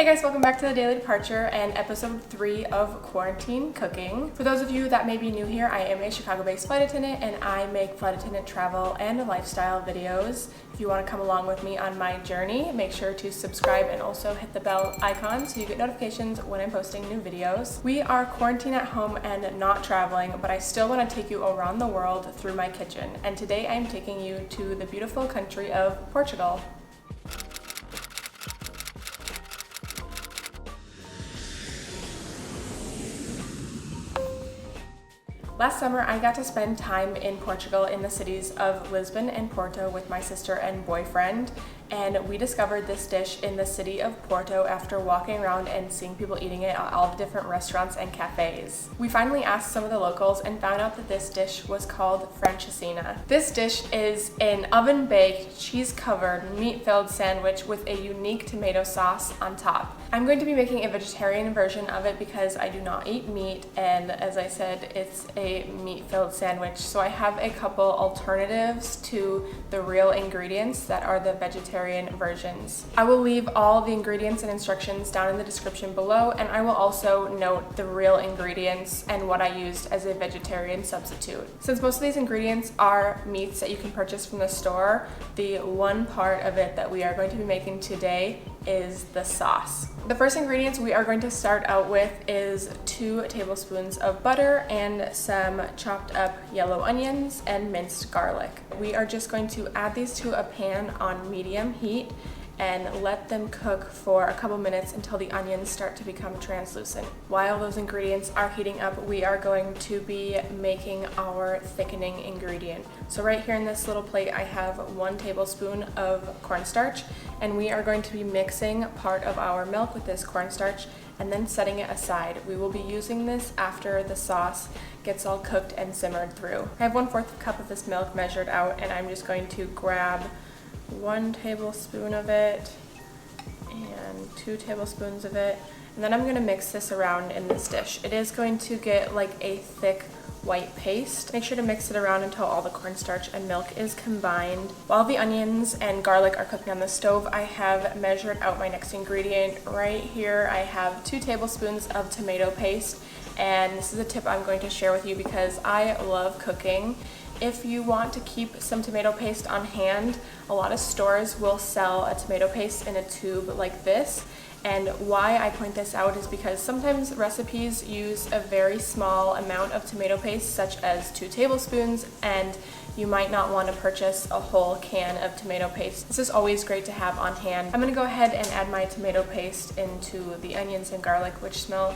guys, welcome back to the Daily Departure and episode 3 of Quarantine Cooking. For those of you that may be new here, I am a Chicago-based flight attendant and I make flight attendant travel and lifestyle videos. If you want to come along with me on my journey, make sure to subscribe and also hit the bell icon so you get notifications when I'm posting new videos. We are quarantined at home and not traveling, but I still want to take you around the world through my kitchen. And today I'm taking you to the beautiful country of Portugal. Last summer, I got to spend time in Portugal in the cities of Lisbon and Porto with my sister and boyfriend, and we discovered this dish in the city of Porto after walking around and seeing people eating it at all the different restaurants and cafes. We finally asked some of the locals and found out that this dish was called Francesinha. This dish is an oven-baked, cheese-covered, meat-filled sandwich with a unique tomato sauce on top. I'm going to be making a vegetarian version of it because I do not eat meat, and as I said, it's a meat-filled sandwich, so I have a couple alternatives to the real ingredients that are the vegetarian versions. I will leave all the ingredients and instructions down in the description below, and I will also note the real ingredients and what I used as a vegetarian substitute. Since most of these ingredients are meats that you can purchase from the store, the one part of it that we are going to be making today is the sauce. The first ingredients we are going to start out with is 2 tablespoons of butter and some chopped up yellow onions and minced garlic. We are just going to add these to a pan on medium heat and let them cook for a couple minutes until the onions start to become translucent. While those ingredients are heating up, we are going to be making our thickening ingredient. So right here in this little plate, I have 1 tablespoon of cornstarch, and we are going to be mixing part of our milk with this cornstarch and then setting it aside. We will be using this after the sauce gets all cooked and simmered through. I have 1/4 cup of this milk measured out, and I'm just going to grab 1 tablespoon of it and 2 tablespoons of it, and then I'm going to mix this around in this dish. It is going to get like a thick white paste. Make sure to mix it around until all the cornstarch and milk is combined. While the onions and garlic are cooking on the stove, I have measured out my next ingredient. Right here I have 2 tablespoons of tomato paste, and this is a tip I'm going to share with you because I love cooking. If you want to keep some tomato paste on hand, a lot of stores will sell a tomato paste in a tube like this. And why I point this out is because sometimes recipes use a very small amount of tomato paste, such as 2 tablespoons, and you might not want to purchase a whole can of tomato paste. This is always great to have on hand. I'm going to go ahead and add my tomato paste into the onions and garlic, which smell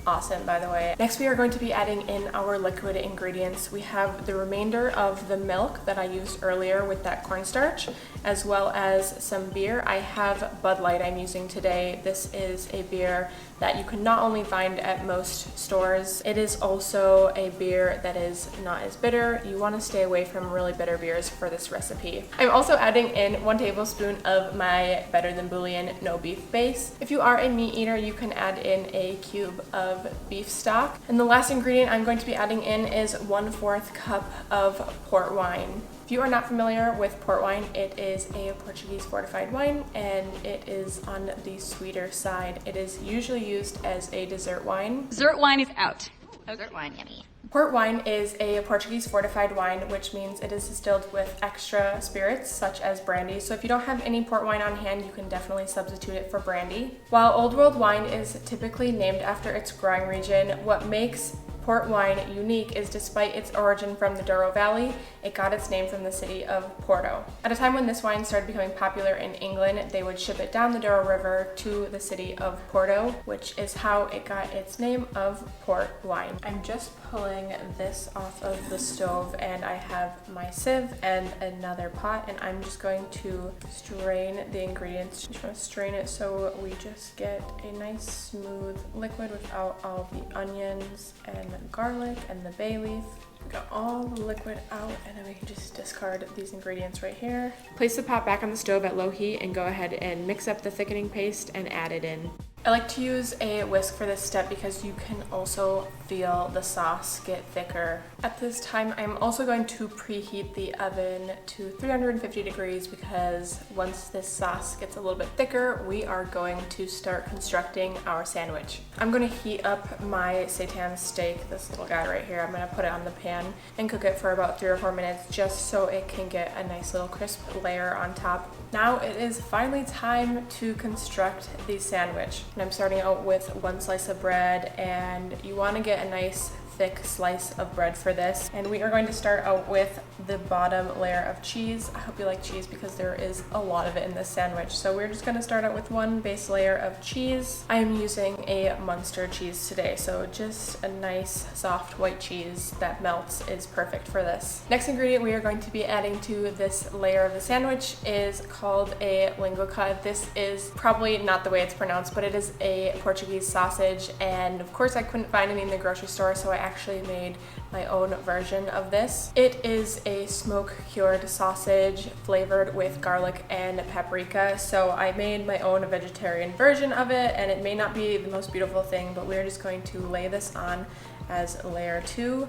awesome, by the way. Next, we are going to be adding in our liquid ingredients. We have the remainder of the milk that I used earlier with that cornstarch, as well as some beer. I have BudLight I'm using today. This is a beer that you can not only find at most stores, it is also a beer that is not as bitter. You want to stay away from really bitter beers for this recipe. I'm also adding in 1 tablespoon of my Better Than Bouillon no beef base. If you are a meat eater, you can add in a cube of beef stock. And the last ingredient I'm going to be adding in is 1/4 cup of port wine. If you are not familiar with port wine, it is a Portuguese fortified wine, and it is on the sweeter side. It is usually used as a dessert wine. Dessert wine is out. Dessert wine, yummy. Port wine is a Portuguese fortified wine, which means it is distilled with extra spirits such as brandy. So if you don't have any port wine on hand, you can definitely substitute it for brandy. While Old World wine is typically named after its growing region, what makes port wine unique is despite its origin from the Douro Valley, it got its name from the city of Porto. At a time when this wine started becoming popular in England, they would ship it down the Douro River to the city of Porto, which is how it got its name of port wine. I'm just pulling this off of the stove, and I have my sieve and another pot, and I'm just going to strain the ingredients. Just want to strain it so we just get a nice smooth liquid without all the onions and garlic and the bay leaf. We got all the liquid out, and then we can just discard these ingredients right here. Place the pot back on the stove at low heat and go ahead and mix up the thickening paste and add it in. I like to use a whisk for this step because you can also feel the sauce get thicker. At this time, I'm also going to preheat the oven to 350 degrees because once this sauce gets a little bit thicker, we are going to start constructing our sandwich. I'm going to heat up my seitan steak, this little guy right here. I'm going to put it on the pan and cook it for about 3 or 4 minutes just so it can get a nice little crisp layer on top. Now it is finally time to construct the sandwich. And I'm starting out with 1 slice of bread, and you want to get a nice thick slice of bread for this. And we are going to start out with the bottom layer of cheese. I hope you like cheese because there is a lot of it in this sandwich. So we're just going to start out with 1 base layer of cheese. I am using a Muenster cheese today, so just a nice soft white cheese that melts is perfect for this. Next ingredient we are going to be adding to this layer of the sandwich is called a linguica. This is probably not the way it's pronounced, but it is a Portuguese sausage, and of course I couldn't find any in the grocery store, so I actually made my own version of this. It is a smoke cured sausage flavored with garlic and paprika, so I made my own vegetarian version of it, and it may not be the most beautiful thing, but we're just going to lay this on as layer 2,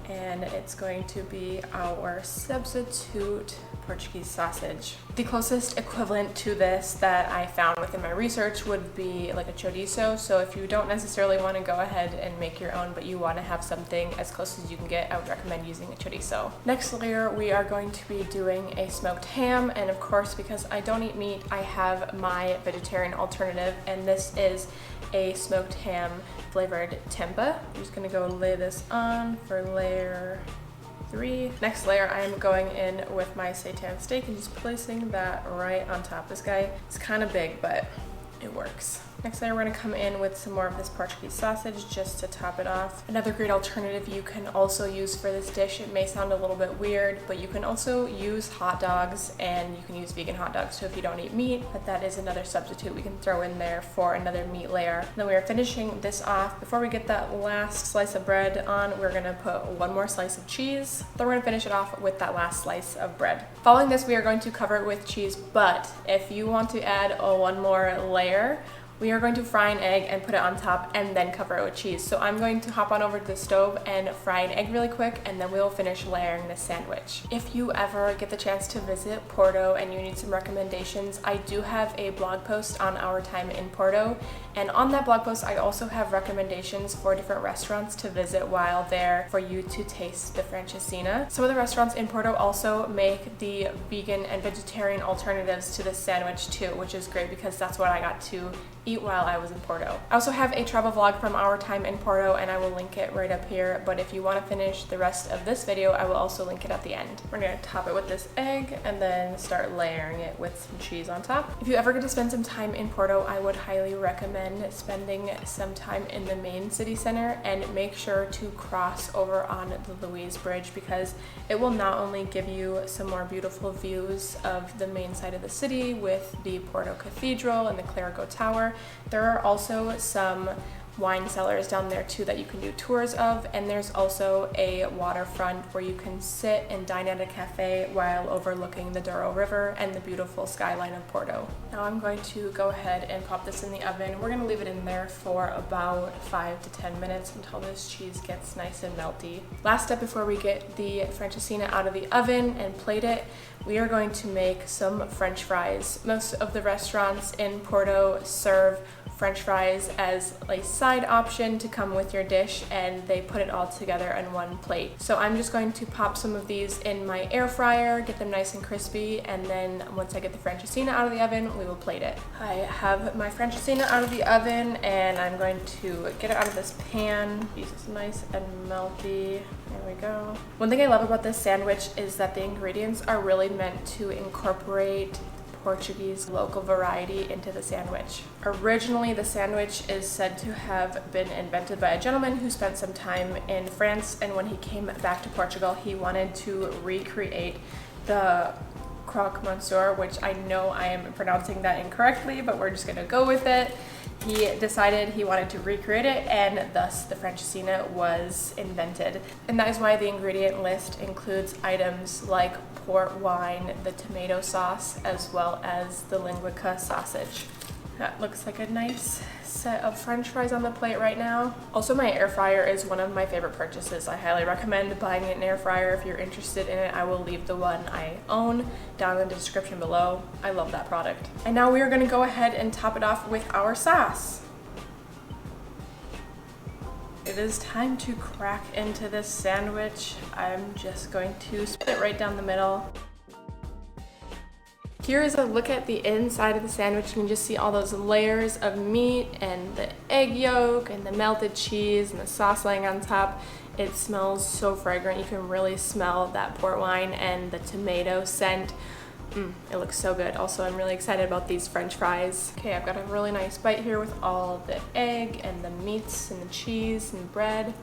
and it's going to be our substitute Portuguese sausage. The closest equivalent to this that I found within my research would be like a chorizo. So if you don't necessarily want to go ahead and make your own, but you want to have something as close as you can get, I would recommend using a chorizo. Next layer, we are going to be doing a smoked ham. And of course, because I don't eat meat, I have my vegetarian alternative, and this is a smoked ham flavored tempeh. I'm just gonna go lay this on for layer 3. Next layer, I am going in with my seitan steak and just placing that right on top. This guy is kind of big, but it works. Next layer, we're going to come in with some more of this Portuguese sausage just to top it off. Another great alternative you can also use for this dish, it may sound a little bit weird, but you can also use hot dogs, and you can use vegan hot dogs too if you don't eat meat, but that is another substitute we can throw in there for another meat layer. And then we are finishing this off. Before we get that last slice of bread on, we're going to put 1 more slice of cheese. Then we're going to finish it off with that last slice of bread. Following this, we are going to cover it with cheese, but if you want to add 1 more layer, we are going to fry an egg and put it on top and then cover it with cheese. So I'm going to hop on over to the stove and fry an egg really quick, and then we'll finish layering this sandwich. If you ever get the chance to visit Porto and you need some recommendations, I do have a blog post on our time in Porto, and on that blog post I also have recommendations for different restaurants to visit while there for you to taste the Francesinha. Some of the restaurants in Porto also make the vegan and vegetarian alternatives to this sandwich too, which is great because that's what I got to eat while I was in Porto. I also have a travel vlog from our time in Porto, and I will link it right up here, but if you want to finish the rest of this video, I will also link it at the end. We're going to top it with this egg and then start layering it with some cheese on top. If you ever get to spend some time in Porto, I would highly recommend spending some time in the main city center, and make sure to cross over on the Louise Bridge because it will not only give you some more beautiful views of the main side of the city with the Porto Cathedral and the Clerigo Tower. There are also some wine cellars down there too that you can do tours of, and there's also a waterfront where you can sit and dine at a cafe while overlooking the Douro River and the beautiful skyline of Porto. Now I'm going to go ahead and pop this in the oven. We're going to leave it in there for about 5 to 10 minutes until this cheese gets nice and melty. Last step before we get the Francesinha out of the oven and plate it, we are going to make some French fries. Most of the restaurants in Porto serve French fries as a side option to come with your dish, and they put it all together in one plate. So I'm just going to pop some of these in my air fryer, get them nice and crispy, and then once I get the Francesinha out of the oven, we will plate it. I have my Francesinha out of the oven, and I'm going to get it out of this pan. It's nice and melty. There we go. One thing I love about this sandwich is that the ingredients are really meant to incorporate Portuguese local variety into the sandwich. Originally, the sandwich is said to have been invented by a gentleman who spent some time in France, and when he came back to Portugal, he wanted to recreate the croque monsieur, which I know I am pronouncing that incorrectly, but we're just gonna go with it. He decided he wanted to recreate it, and thus the Francesinha was invented. And that is why the ingredient list includes items like port wine, the tomato sauce, as well as the linguica sausage. That looks like a nice set of french fries on the plate right now. Also, my air fryer is one of my favorite purchases. I highly recommend buying an air fryer if you're interested in it. I will leave the one I own down in the description below. I love that product. And now we are gonna go ahead and top it off with our sauce. It is time to crack into this sandwich. I'm just going to split it right down the middle. Here is a look at the inside of the sandwich. You can just see all those layers of meat and the egg yolk and the melted cheese and the sauce laying on top. It smells so fragrant. You can really smell that port wine and the tomato scent. It looks so good. Also, I'm really excited about these french fries. Okay, I've got a really nice bite here with all the egg and the meats and the cheese and bread.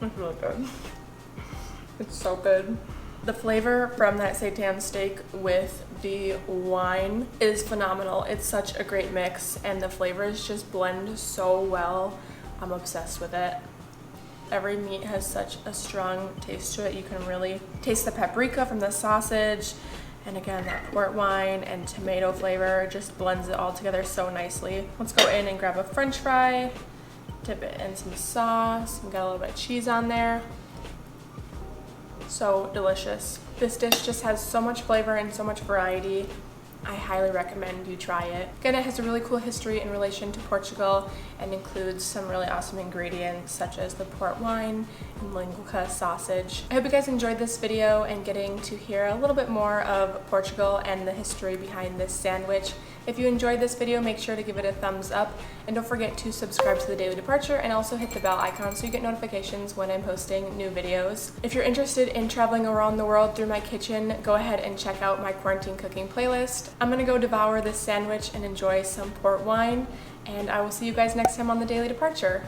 It's really good. It's so good. The flavor from that seitan steak with the wine is phenomenal. It's such a great mix and the flavors just blend so well. I'm obsessed with it. Every meat has such a strong taste to it. You can really taste the paprika from the sausage. And again, that port wine and tomato flavor just blends it all together so nicely. Let's go in and grab a french fry, dip it in some sauce, and got a little bit of cheese on there. So delicious. This dish just has so much flavor and so much variety. I highly recommend you try it. Again, it has a really cool history in relation to Portugal and includes some really awesome ingredients such as the port wine and Linguica sausage. I hope you guys enjoyed this video and getting to hear a little bit more of Portugal and the history behind this sandwich. If you enjoyed this video, make sure to give it a thumbs up and don't forget to subscribe to The Daily Departure and also hit the bell icon so you get notifications when I'm posting new videos. If you're interested in traveling around the world through my kitchen, go ahead and check out my quarantine cooking playlist. I'm gonna go devour this sandwich and enjoy some port wine, and I will see you guys next time on The Daily Departure.